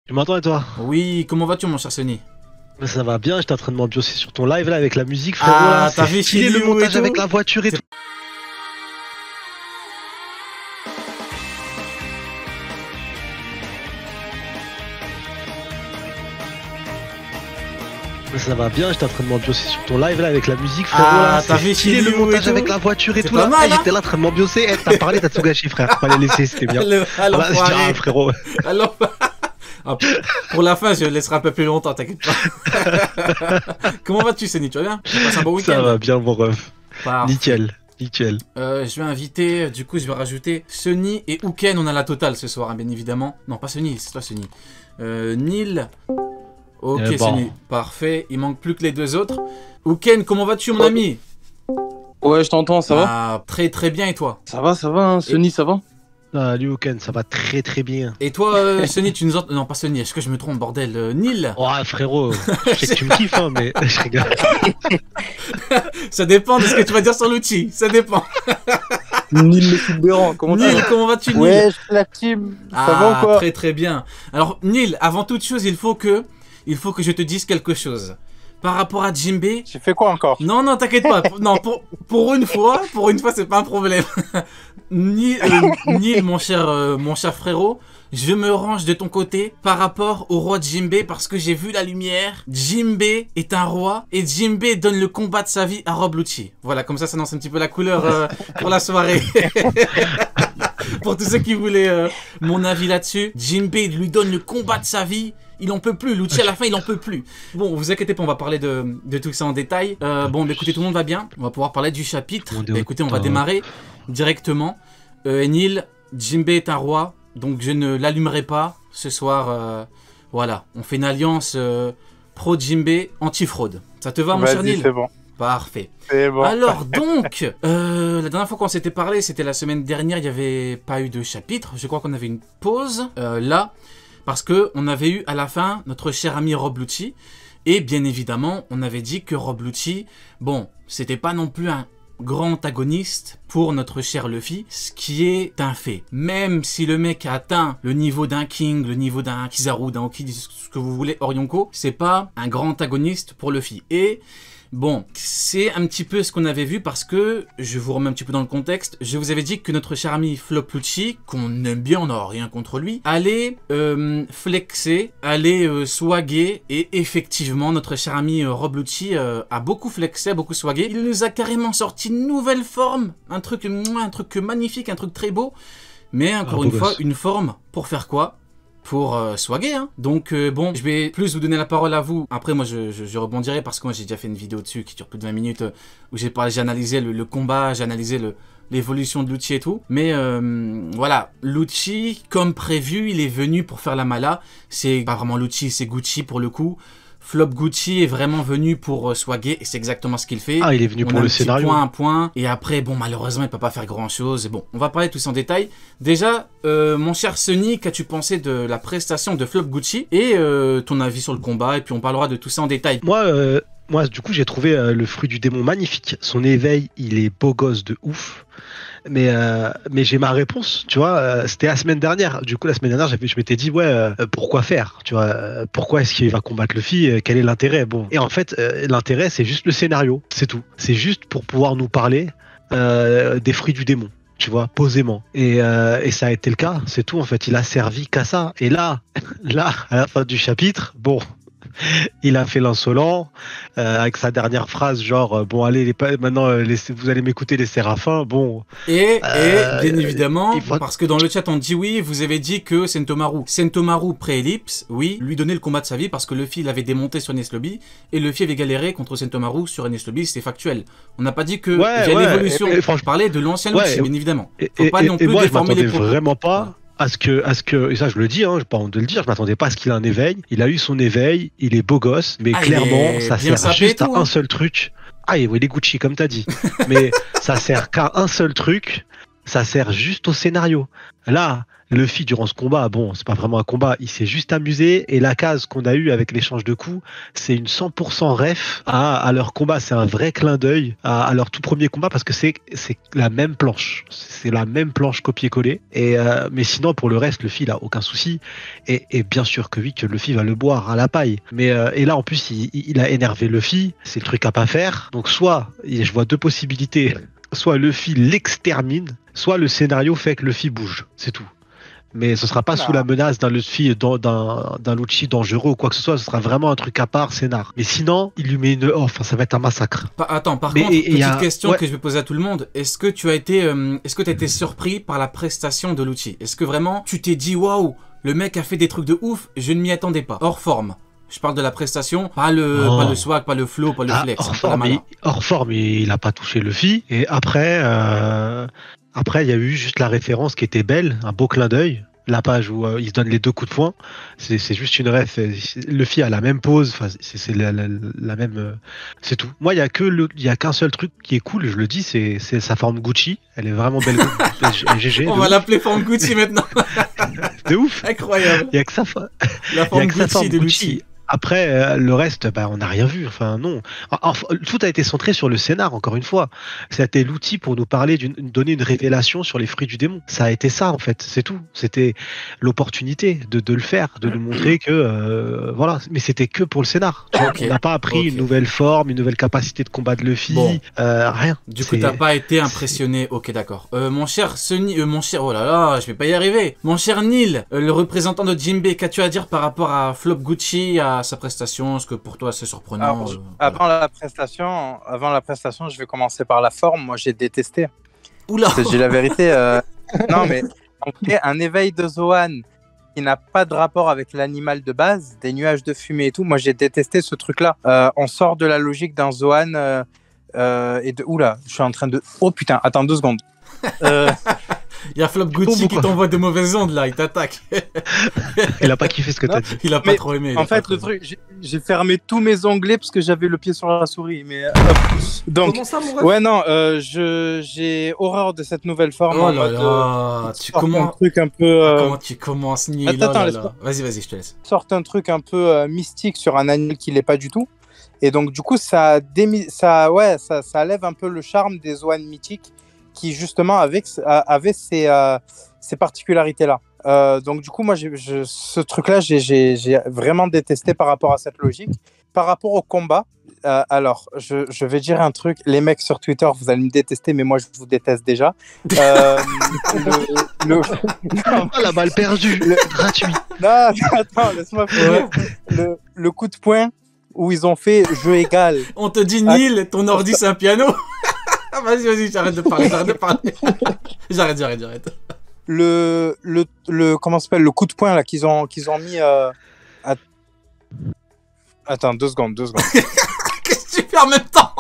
Tu m'entends et toi? Oui, comment vas-tu mon cher Sony? Mais ça va bien, j'étais en train de m'ambiancer sur ton live là avec la musique frérot là, Ah, t'as c'est vu stylé chez le Liu et montage tout. avec la voiture et tout. Mais ça va bien, j'étais en train de m'ambiancer sur ton live là avec la musique frérot Ah, là, t'as c'est vu stylé chez le Liu et montage tout. avec la voiture et C'est tout pas là. mal, hein. J'étais là en train de m'ambiancer, t'as parlé, t'as tout gâché frère, fallait laisser, c'était bien. Alors, Voilà, je dirais, ah, frérot. alors, ah, pour la fin, je laisserai un peu plus longtemps, t'inquiète pas. Comment vas-tu Sony? Tu vas bien? Tu passes un bon week-end? Ça va bien mon ref. Parfait. Nickel, nickel. Je vais inviter, du coup, je vais rajouter Sony et Uken. On a la totale ce soir, hein, bien évidemment. Non, pas Sony, c'est toi Sony. Neil. Ok, Bon. Sony, parfait. Il manque plus que les deux autres. Uken, comment vas-tu, mon ami? Ouais, je t'entends, ça va? Ah, très très bien, et toi? Ça va, hein, Sony, ça va? Salut Oken, ça va très très bien. Et toi, Sony, tu nous entends? Non, pas Sony, est-ce que je me trompe, bordel? Neil? Ouais frérot, je sais que tu me kiffes hein, mais je rigole. Ça dépend de ce que tu vas dire sur l'outil, ça dépend. Nil le Fulbérant, comment tu Neil, vas? comment vas-tu, Neil? Ouais, je la team, ça va ou quoi? Très très bien. Alors, Neil, avant toute chose, il faut que je te dise quelque chose. Par rapport à Jimbe, J'ai fait quoi encore? non, non, t'inquiète pas. Non, pour une fois, c'est pas un problème. Neil, mon cher frérot, je me range de ton côté par rapport au roi Jimbe parce que j'ai vu la lumière. Jimbe est un roi et Jimbe donne le combat de sa vie à Rob Lucci. Voilà, comme ça annonce un petit peu la couleur pour la soirée. Pour tous ceux qui voulaient mon avis là-dessus, Jimbe lui donne le combat de sa vie. Il en peut plus, Lucci à la fin il en peut plus. Bon, vous inquiétez pas, on va parler de tout ça en détail. Bon, bah, écoutez, tout le monde va bien. On va pouvoir parler du chapitre. Bah, écoutez, on va démarrer directement. Neil, Jimbe est un roi, donc je ne l'allumerai pas ce soir. Voilà, on fait une alliance pro Jimbe, anti-fraude. Ça te va, mon cher Neil? C'est bon. Parfait. C'est bon. Alors donc, la dernière fois qu'on s'était parlé, c'était la semaine dernière, il n'y avait pas eu de chapitre. Je crois qu'on avait une pause là. Parce qu'on avait eu à la fin notre cher ami Rob Lucci. Et bien évidemment, on avait dit que Rob Lucci, bon, c'était pas non plus un grand antagoniste pour notre cher Luffy, ce qui est un fait. Même si le mec a atteint le niveau d'un King, le niveau d'un Kizaru, d'un Oki, ce que vous voulez, Orionko, c'est pas un grand antagoniste pour Luffy. Et bon, c'est un petit peu ce qu'on avait vu parce que, je vous remets un petit peu dans le contexte, je vous avais dit que notre cher ami Flop Lucci, qu'on aime bien, on n'a rien contre lui, allait flexer, allait swaguer, et effectivement, notre cher ami Rob Lucci a beaucoup flexé, a beaucoup swagué. Il nous a carrément sorti une nouvelle forme, un truc magnifique, un truc très beau, mais encore une fois, une forme pour faire quoi? Pour swaguer, hein. Donc bon, je vais plus vous donner la parole à vous. Après moi je rebondirai parce que moi j'ai déjà fait une vidéo dessus qui dure plus de 20 minutes où j'ai analysé le combat, j'ai analysé l'évolution de Lucci et tout. Mais voilà, Lucci, comme prévu, il est venu pour faire la mala. C'est pas vraiment Lucci, c'est Gucci pour le coup. Flop Gucci est vraiment venu pour swaguer et c'est exactement ce qu'il fait. Ah, il est venu pour le scénario. Un point. Et après, bon, malheureusement, il peut pas faire grand chose. Et bon, on va parler de tout ça en détail. Déjà, mon cher Sony, qu'as-tu pensé de la prestation de Flop Gucci et ton avis sur le combat? Et puis on parlera de tout ça en détail. Moi, du coup, j'ai trouvé le fruit du démon magnifique. Son éveil, il est beau gosse de ouf. Mais j'ai ma réponse, tu vois, c'était la semaine dernière. Du coup, la semaine dernière, je m'étais dit, ouais, pourquoi faire, tu vois, pourquoi est-ce qu'il va combattre Luffy, quel est l'intérêt? Bon, et en fait, l'intérêt, c'est juste le scénario, c'est tout. C'est juste pour pouvoir nous parler des fruits du démon, tu vois, posément. Et ça a été le cas, c'est tout, en fait. Il a servi qu'à ça. Et là, à la fin du chapitre, bon... Il a fait l'insolent avec sa dernière phrase genre bon allez maintenant vous allez m'écouter les séraphins bon et bien évidemment parce que dans le chat on dit oui vous avez dit que Sentomaru pré-ellipse oui lui donnait le combat de sa vie parce que Luffy l'avait démonté sur Enies Lobby et Luffy avait galéré contre Sentomaru sur Enies Lobby, c'est factuel. On n'a pas dit que il y a l'évolution, je parlais de l'ancien Lucci bien évidemment. Faut pas non plus déformer les propos. Vraiment pas à ce que, et ça je le dis, hein, j'ai pas honte de le dire, je m'attendais pas à ce qu'il ait un éveil. Il a eu son éveil, il est beau gosse, mais clairement, ça sert juste à un seul truc. Ah, il est Gucci, comme t'as dit. Mais ça sert qu'à un seul truc, ça sert juste au scénario. Là, Luffy, durant ce combat, bon, c'est pas vraiment un combat, il s'est juste amusé. Et la case qu'on a eue avec l'échange de coups, c'est une 100% ref à leur combat. C'est un vrai clin d'œil à leur tout premier combat parce que c'est la même planche. C'est la même planche copier-coller. Mais sinon, pour le reste, Luffy, il a aucun souci. Et bien sûr que oui, que Luffy va le boire à la paille. Et là, en plus, il a énervé Luffy. C'est le truc à pas faire. Donc, soit, je vois deux possibilités. Soit Luffy l'extermine, soit le scénario fait que Luffy bouge. C'est tout. Mais ce sera pas sous la menace d'un Luffy, d'un Lucci dangereux ou quoi que ce soit. Ce sera vraiment un truc à part, scénar. Mais sinon, il lui met une offre. Ça va être un massacre. Attends, par contre, petite question que je vais poser à tout le monde. Est-ce que tu as été surpris par la prestation de Lucci? Est-ce que vraiment tu t'es dit waouh, le mec a fait des trucs de ouf, je ne m'y attendais pas. Hors forme. Je parle de la prestation, pas le swag, pas le flow, pas le flex. Hors forme, il a pas touché Luffy. Et après, il y a eu juste la référence qui était belle, un beau clin d'œil. La page où il se donne les deux coups de poing, c'est juste une ref. Luffy a la même pose, c'est la même. C'est tout. Moi, il y a qu'un seul truc qui est cool, je le dis, c'est sa forme Gucci. Elle est vraiment belle. GG. On va l'appeler forme Gucci maintenant. De ouf. Incroyable. Il y a que ça. La forme Gucci de Luffy. Après, le reste, on n'a rien vu. Enfin, non. Tout a été centré sur le scénar, encore une fois. C'était l'outil pour nous parler, donner une révélation sur les fruits du démon. Ça a été ça, en fait. C'est tout. C'était l'opportunité de le faire, de nous montrer que, voilà. Mais c'était que pour le scénar. Okay. On n'a pas appris une nouvelle forme, une nouvelle capacité de combat de Luffy. Bon. Rien. Du coup, t'as pas été impressionné. Ok, d'accord. Mon cher oh là là, je vais pas y arriver. Mon cher Neil, le représentant de Jinbei, qu'as-tu à dire par rapport à Flop Gucci, à sa prestation? Est-ce que pour toi c'est surprenant? Alors, avant la prestation, je vais commencer par la forme. Moi, j'ai détesté. Oula. J'ai la vérité. Non, mais en fait, un éveil de Zoan qui n'a pas de rapport avec l'animal de base, des nuages de fumée et tout. Moi, j'ai détesté ce truc-là. On sort de la logique d'un Zoan et de. Oula, je suis en train de. Oh putain, attends 2 secondes. Il y a Flop Gucci qui t'envoie de mauvaises ondes là, il t'attaque. Il a pas kiffé ce que t'as dit. Il a pas trop aimé. En fait, le truc, j'ai fermé tous mes onglets parce que j'avais le pied sur la souris. Mais donc, comment ça, mon ref? Ouais, non, j'ai horreur de cette nouvelle forme. Oh là là, un truc un peu. Comment tu commences, Neil? Attends, vas-y, je te laisse. Sorte un truc un peu mystique sur un animal qui l'est pas du tout. Et donc, du coup, ça lève un peu le charme des Zoan mythiques qui justement avait ces particularités-là. Donc du coup, moi, ce truc-là, j'ai vraiment détesté par rapport à cette logique. Par rapport au combat, alors, je vais dire un truc. Les mecs sur Twitter, vous allez me détester, mais moi, je vous déteste déjà. La balle perdue, gratuit. Non, attends, laisse-moi finir. Le coup de poing où ils ont fait jeu égal. On te dit, Neil, ton ordi, c'est un piano. Vas-y, j'arrête de parler. J'arrête. Comment s'appelle, le coup de poing là qu'ils ont mis Attends, 2 secondes. Qu'est-ce que tu fais en même temps?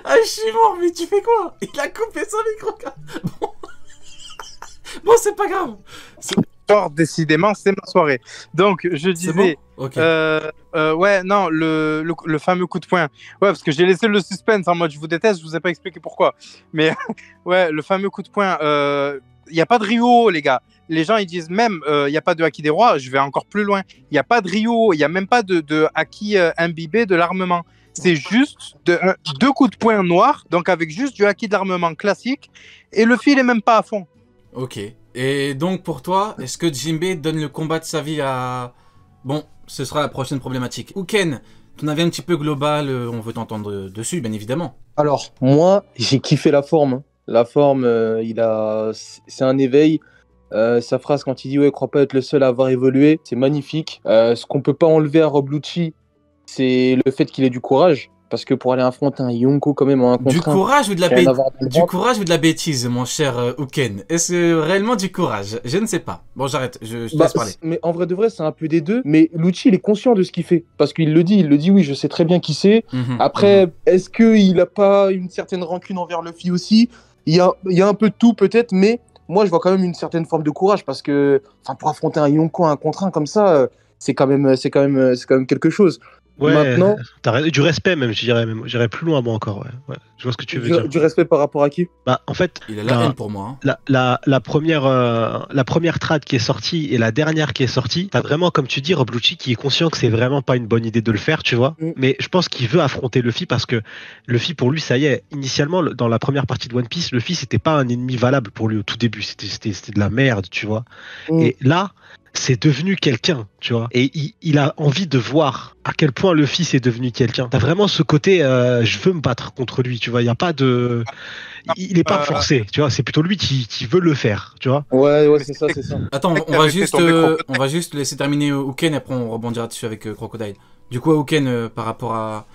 Je suis mort, mais tu fais quoi? Il a coupé son micro. Bon, c'est pas grave. Décidément, c'est ma soirée. Donc, je disais... Bon, okay. Ouais, non, le fameux coup de poing. Ouais, parce que j'ai laissé le suspense en mode je vous déteste, je vous ai pas expliqué pourquoi. Mais ouais, le fameux coup de poing, il n'y a pas de Ryo, les gars. Les gens, ils disent même, il n'y a pas de Haki des rois, je vais encore plus loin. Il n'y a pas de Ryo, il n'y a même pas de Haki imbibé de l'armement. C'est juste 2 coups de poing noirs, donc avec juste du Haki de l'armement classique, et le fil est même pas à fond. Ok. Et donc, pour toi, est-ce que Jinbei donne le combat de sa vie à... Bon, ce sera la prochaine problématique. Uken, ton avis un petit peu global, on veut t'entendre dessus, bien évidemment. Alors, moi, j'ai kiffé la forme. La forme, c'est un éveil. Sa phrase quand il dit « Ouais, crois pas être le seul à avoir évolué », c'est magnifique. Ce qu'on peut pas enlever à Rob Lucci, c'est le fait qu'il ait du courage. Parce que pour aller affronter un Yonko quand même en 1 contre 1... Du courage ou de la bêtise, mon cher Uken? Est-ce réellement du courage? Je ne sais pas. Bon, j'arrête, je te laisse parler. Mais en vrai de vrai, c'est un peu des deux. Mais Lucci, il est conscient de ce qu'il fait. Parce qu'il le dit, oui, je sais très bien qui c'est. Après, est-ce qu'il a pas une certaine rancune envers Luffy aussi? Il y a un peu de tout peut-être, mais moi, je vois quand même une certaine forme de courage. Parce que pour affronter un Yonko en 1 contre 1 comme ça, c'est quand même quelque chose. Ouais, Maintenant, du respect même, j'irais plus loin moi encore. Ouais. Je vois ce que tu veux dire. du respect par rapport à qui? Bah, en fait, Il a la haine pour moi. Hein. la première trad qui est sortie et la dernière qui est sortie, t'as vraiment, comme tu dis, Rob Lucci qui est conscient que c'est vraiment pas une bonne idée de le faire, tu vois. Mais je pense qu'il veut affronter Luffy parce que Luffy, pour lui, ça y est, initialement, dans la première partie de One Piece, Luffy, c'était pas un ennemi valable pour lui au tout début. C'était de la merde, tu vois. Et là, c'est devenu quelqu'un, tu vois. Et il a envie de voir à quel point Luffy c'est devenu quelqu'un. T'as vraiment ce côté, je veux me battre contre lui, tu vois. Il y a pas de, il est pas forcé, tu vois. C'est plutôt lui qui veut le faire, tu vois. Ouais, c'est ça. Attends, on va juste laisser terminer Uken et après on rebondira dessus avec Crocodile. Du coup, Uken, par rapport à.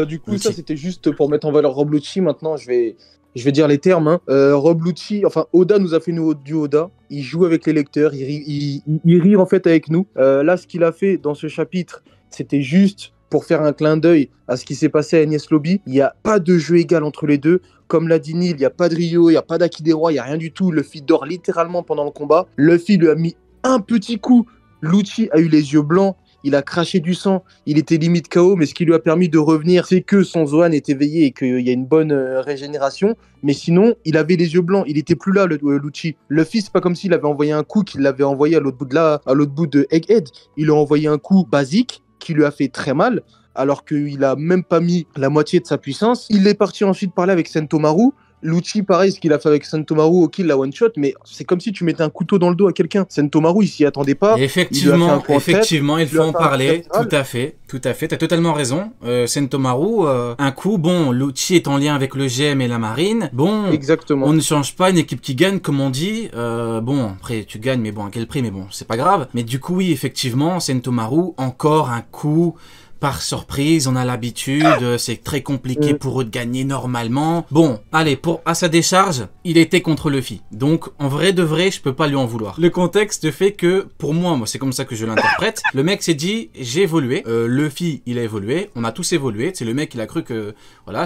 Du coup, ça c'était juste pour mettre en valeur Rob Lucci. Maintenant, je vais dire les termes. Hein. Rob Lucci, enfin Oda nous a fait du Oda. Il joue avec les lecteurs, il rit en fait avec nous. Là, ce qu'il a fait dans ce chapitre, c'était juste pour faire un clin d'œil à ce qui s'est passé à Enies Lobby. Il n'y a pas de jeu égal entre les deux. Comme l'a dit Neil, il n'y a pas de Rio, il n'y a pas d'Aki des Rois, il n'y a rien du tout. Luffy dort littéralement pendant le combat. Luffy lui a mis un petit coup. Lucci a eu les yeux blancs. Il a craché du sang, il était limite KO, mais ce qui lui a permis de revenir, c'est que son Zoan est éveillé et qu'il y a une bonne régénération. Mais sinon, il avait les yeux blancs, il était plus là, Lucci. Luffy, c'est pas comme s'il avait envoyé un coup qu'il l'avait envoyé à l'autre bout de Egghead. Il a envoyé un coup basique qui lui a fait très mal, alors qu'il a même pas mis la moitié de sa puissance. Il est parti ensuite parler avec Sentomaru. Lucci, pareil, ce qu'il a fait avec Sentomaru au kill, la one-shot, mais c'est comme si tu mettais un couteau dans le dos à quelqu'un. Sentomaru, il s'y attendait pas. Effectivement, il faut en parler. Tout à fait. T'as totalement raison. Sentomaru, un coup, bon, Lucci est en lien avec le GM et la marine. Bon, exactement. On ne change pas une équipe qui gagne, comme on dit. Bon, après, tu gagnes, mais bon, à quel prix? Mais bon, c'est pas grave. Mais du coup, oui, effectivement, Sentomaru, encore un coup. Par surprise, on a l'habitude, c'est très compliqué pour eux de gagner normalement. Bon, allez, à sa décharge, il était contre Luffy. Donc, en vrai de vrai, je peux pas lui en vouloir. Le contexte fait que, pour moi, c'est comme ça que je l'interprète, le mec s'est dit, j'ai évolué, Luffy, il a évolué, on a tous évolué, c'est le mec, il a cru que, voilà,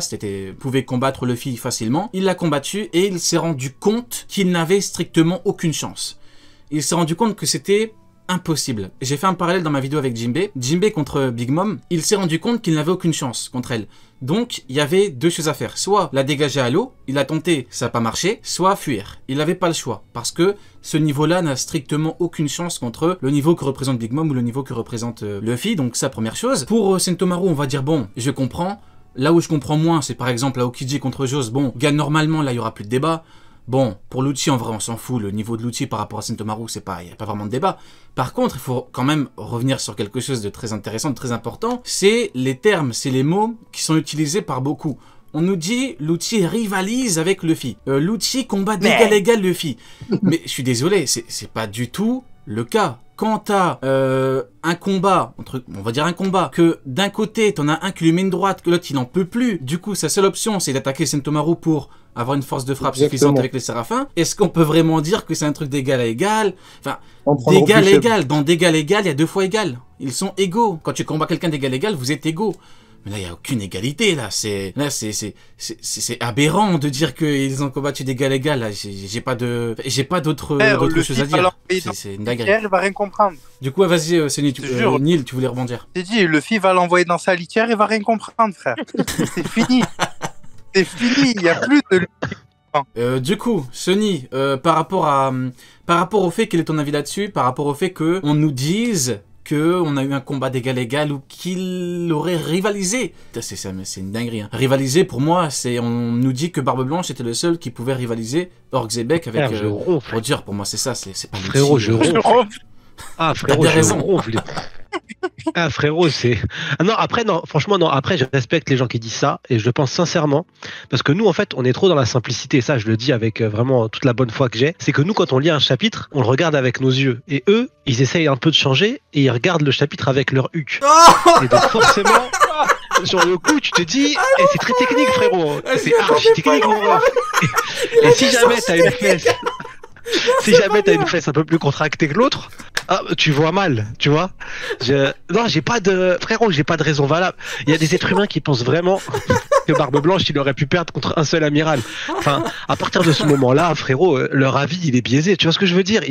pouvait combattre Luffy facilement. Il l'a combattu et il s'est rendu compte qu'il n'avait strictement aucune chance. Il s'est rendu compte que c'était impossible. J'ai fait un parallèle dans ma vidéo avec Jinbei. Jinbei contre Big Mom, il s'est rendu compte qu'il n'avait aucune chance contre elle. Donc, il y avait deux choses à faire. Soit la dégager à l'eau, il a tenté, ça n'a pas marché, soit fuir. Il n'avait pas le choix, parce que ce niveau-là n'a strictement aucune chance contre le niveau que représente Big Mom ou le niveau que représente Luffy, donc ça, première chose. Pour Sentomaru, on va dire, bon, je comprends. Là où je comprends moins, c'est par exemple Aokiji contre Joz. Bon, gagne normalement, là, il n'y aura plus de débat. Bon, pour Lucci, en vrai, on s'en fout. Le niveau de Lucci par rapport à Sentomaru, il n'y a pas vraiment de débat. Par contre, il faut quand même revenir sur quelque chose de très intéressant, de très important. C'est les termes, c'est les mots qui sont utilisés par beaucoup. On nous dit, Lucci rivalise avec Luffy. Lucci combat d'égal à égal Luffy. Mais je suis désolé, c'est pas du tout le cas. Quand t'as un combat, on va dire un combat, que d'un côté, t'en as un qui lui met une droite, que l'autre, il n'en peut plus. Du coup, sa seule option, c'est d'attaquer Sentomaru pour avoir une force de frappe suffisante avec les séraphins. Est-ce qu'on peut vraiment dire que c'est un truc d'égal à égal? Enfin, d'égal à égal. Dans d'égal à égal, il y a deux fois égal. Ils sont égaux. Quand tu combats quelqu'un d'égal à égal, vous êtes égaux. Mais là, il n'y a aucune égalité, là. C'est aberrant de dire qu'ils ont combattu d'égal à égal, là. J'ai pas d'autre chose à dire. C'est une dinguerie. Il va rien comprendre. Du coup, vas-y, Neil, tu voulais rebondir. J'ai dit, Luffy va l'envoyer dans sa litière, il va rien comprendre, frère. C'est fini. C'est fini, il n'y a plus de... Du coup, Sonny, par rapport au fait, quel est ton avis là-dessus? Par rapport au fait qu'on nous dise qu'on a eu un combat d'égal à égal ou qu'il aurait rivalisé. C'est une dinguerie. Hein. Rivaliser, pour moi, on nous dit que Barbe Blanche était le seul qui pouvait rivaliser Orgzebek avec Roger. Pour moi, c'est ça. C'est pas frérot, je ronfle. Ah, frérot, je ronfle. Ah, frérot, c'est... Ah, non, après, non, franchement, non. Après, je respecte les gens qui disent ça et je le pense sincèrement parce que nous, en fait, on est trop dans la simplicité. Ça, je le dis avec vraiment toute la bonne foi que j'ai. C'est que nous, quand on lit un chapitre, on le regarde avec nos yeux. Et eux, ils essayent un peu de changer et ils regardent le chapitre avec leur huc. Et donc, forcément, sur le coup, tu te dis, c'est très technique, frérot. C'est archi technique, mon ref. Et si jamais t'as une fesse... Si jamais t'as une fesse un peu plus contractée que l'autre, tu vois mal, tu vois. Non, j'ai pas de raison valable. Il y a des êtres humains qui pensent vraiment que Barbe Blanche, il aurait pu perdre contre un seul amiral. Enfin, à partir de ce moment-là, frérot, leur avis, il est biaisé. Tu vois ce que je veux dire?